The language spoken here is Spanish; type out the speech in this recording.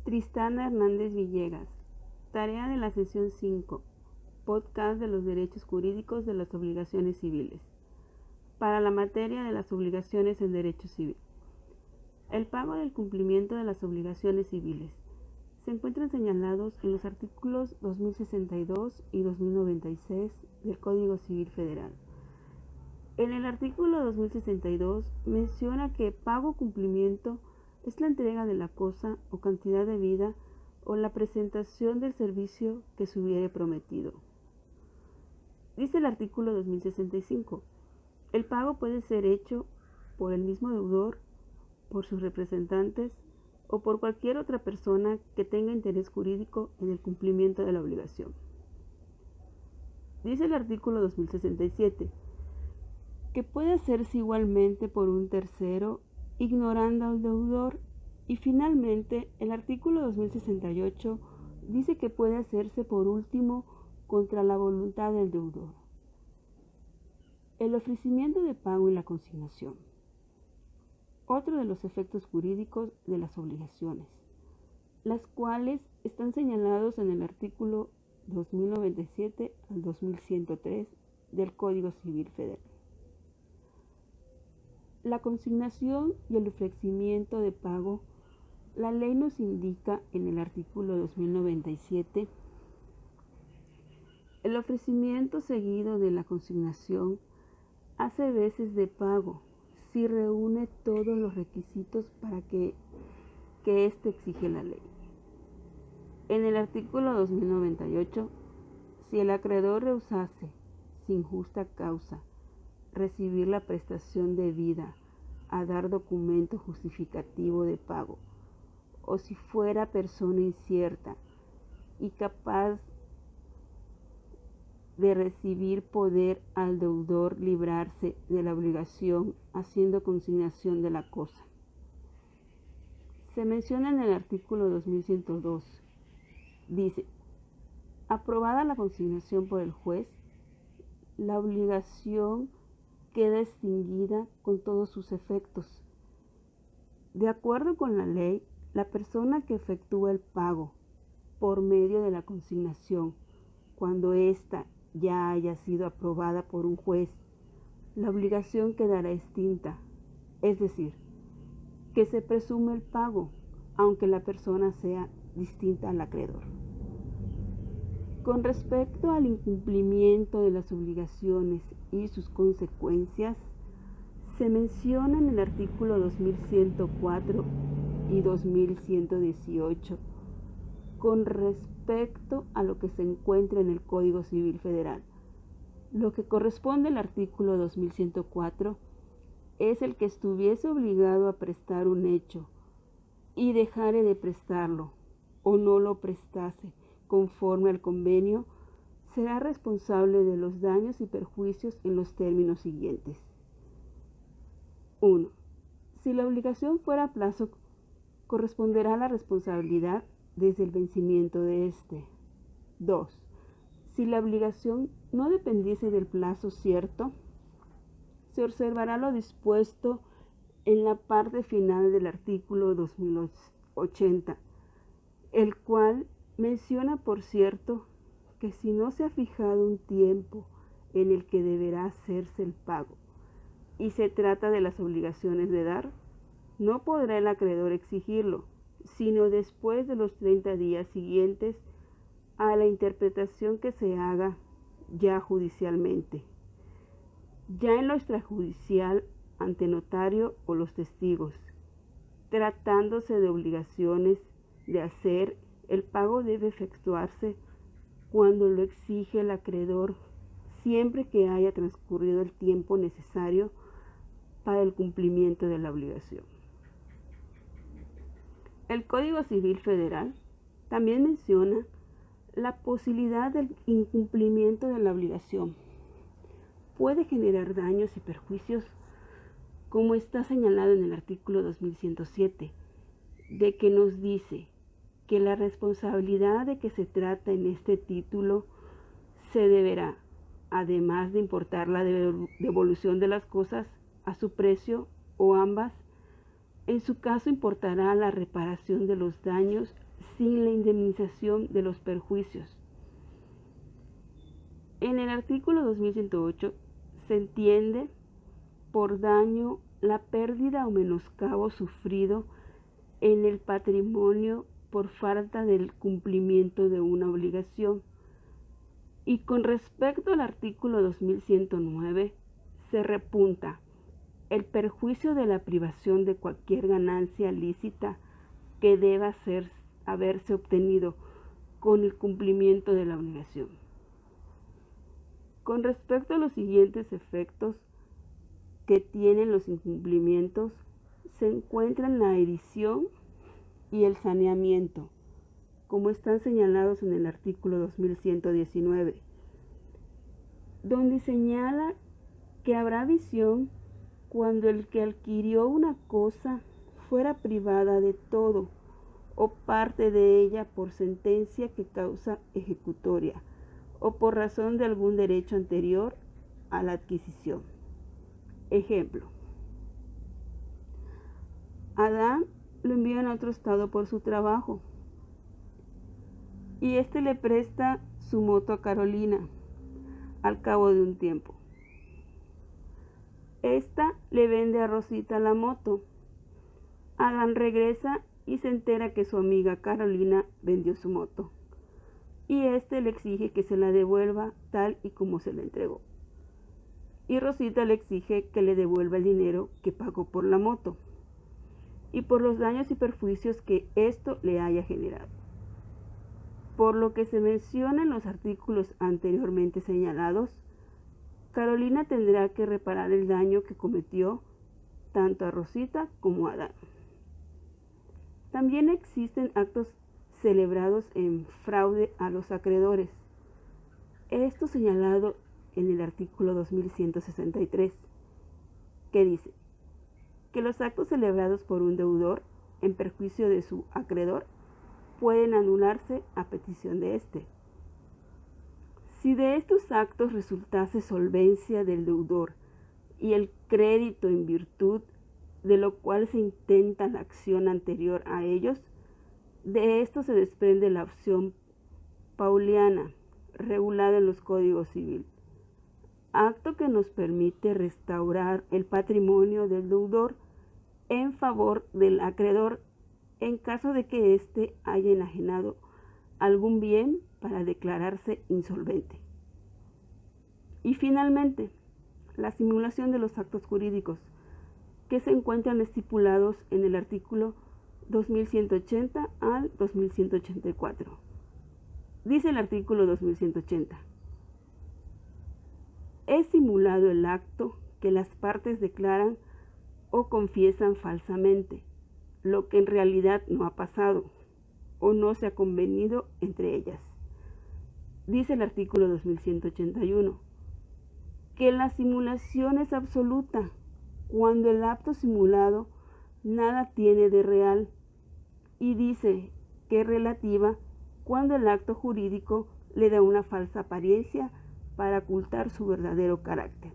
Tristana Hernández Villegas. Tarea de la sesión 5. Podcast de los derechos jurídicos de las obligaciones civiles. Para la materia de las obligaciones en derecho civil. El pago del cumplimiento de las obligaciones civiles se encuentran señalados en los artículos 2062 y 2096 del Código Civil Federal. En el artículo 2062 menciona que pago o cumplimiento es la entrega de la cosa o cantidad debida o la presentación del servicio que se hubiere prometido. Dice el artículo 2065, el pago puede ser hecho por el mismo deudor, por sus representantes o por cualquier otra persona que tenga interés jurídico en el cumplimiento de la obligación. Dice el artículo 2067, que puede hacerse igualmente por un tercero, ignorando al deudor, y finalmente el artículo 2068 dice que puede hacerse por último contra la voluntad del deudor. El ofrecimiento de pago y la consignación. Otro de los efectos jurídicos de las obligaciones, las cuales están señalados en el artículo 2097 al 2103 del Código Civil Federal. La consignación y el ofrecimiento de pago, la ley nos indica en el artículo 2097, el ofrecimiento seguido de la consignación hace veces de pago si reúne todos los requisitos para que éste exige la ley. En el artículo 2098, si el acreedor rehusase, sin justa causa, recibir la prestación debida a dar documento justificativo de pago, o si fuera persona incierta y capaz de recibir poder al deudor librarse de la obligación haciendo consignación de la cosa. Se menciona en el artículo 2102, dice, aprobada la consignación por el juez, la obligación queda extinguida con todos sus efectos. De acuerdo con la ley, la persona que efectúa el pago por medio de la consignación, cuando ésta ya haya sido aprobada por un juez, la obligación quedará extinta, es decir, que se presume el pago, aunque la persona sea distinta al acreedor. Con respecto al incumplimiento de las obligaciones y sus consecuencias, se menciona en el artículo 2104 y 2118 con respecto a lo que se encuentra en el Código Civil Federal. Lo que corresponde al artículo 2104 es el que estuviese obligado a prestar un hecho y dejare de prestarlo o no lo prestase conforme al convenio, será responsable de los daños y perjuicios en los términos siguientes. 1. Si la obligación fuera a plazo, corresponderá la responsabilidad desde el vencimiento de éste. 2. Si la obligación no dependiese del plazo cierto, se observará lo dispuesto en la parte final del artículo 2080, el cual menciona, por cierto, que si no se ha fijado un tiempo en el que deberá hacerse el pago y se trata de las obligaciones de dar, no podrá el acreedor exigirlo, sino después de los 30 días siguientes a la interpretación que se haga ya judicialmente, ya en lo extrajudicial ante notario o los testigos. Tratándose de obligaciones de hacer, el pago debe efectuarse cuando lo exige el acreedor, siempre que haya transcurrido el tiempo necesario para el cumplimiento de la obligación. El Código Civil Federal también menciona la posibilidad del incumplimiento de la obligación. Puede generar daños y perjuicios, como está señalado en el artículo 2107, de que nos dice que la responsabilidad de que se trata en este título se deberá, además de importar la devolución de las cosas a su precio o ambas, en su caso importará la reparación de los daños sin la indemnización de los perjuicios. En el artículo 2108 se entiende por daño la pérdida o menoscabo sufrido en el patrimonio por falta del cumplimiento de una obligación. Y con respecto al artículo 2109, se repunta el perjuicio de la privación de cualquier ganancia lícita que deba haberse obtenido con el cumplimiento de la obligación. Con respecto a los siguientes efectos que tienen los incumplimientos, se encuentran la edición y el saneamiento, como están señalados en el artículo 2119, donde señala que habrá visión cuando el que adquirió una cosa fuera privada de todo o parte de ella por sentencia que causa ejecutoria o por razón de algún derecho anterior a la adquisición. Ejemplo: Adán lo envían a otro estado por su trabajo y éste le presta su moto a Carolina al cabo de un tiempo. Esta le vende a Rosita la moto. Adán regresa y se entera que su amiga Carolina vendió su moto y éste le exige que se la devuelva tal y como se la entregó. Y Rosita le exige que le devuelva el dinero que pagó por la moto y por los daños y perjuicios que esto le haya generado. Por lo que se menciona en los artículos anteriormente señalados, Carolina tendrá que reparar el daño que cometió tanto a Rosita como a Adán. También existen actos celebrados en fraude a los acreedores. Esto señalado en el artículo 2163, que dice que los actos celebrados por un deudor en perjuicio de su acreedor pueden anularse a petición de éste. Si de estos actos resultase solvencia del deudor y el crédito en virtud de lo cual se intenta la acción anterior a ellos, de esto se desprende la opción pauliana, regulada en los códigos civil, acto que nos permite restaurar el patrimonio del deudor en favor del acreedor en caso de que éste haya enajenado algún bien para declararse insolvente. Y finalmente, la simulación de los actos jurídicos que se encuentran estipulados en el artículo 2180 al 2184. Dice el artículo 2180: es simulado el acto que las partes declaran o confiesan falsamente, lo que en realidad no ha pasado o no se ha convenido entre ellas. Dice el artículo 2181 que la simulación es absoluta cuando el acto simulado nada tiene de real, y dice que es relativa cuando el acto jurídico le da una falsa apariencia para ocultar su verdadero carácter.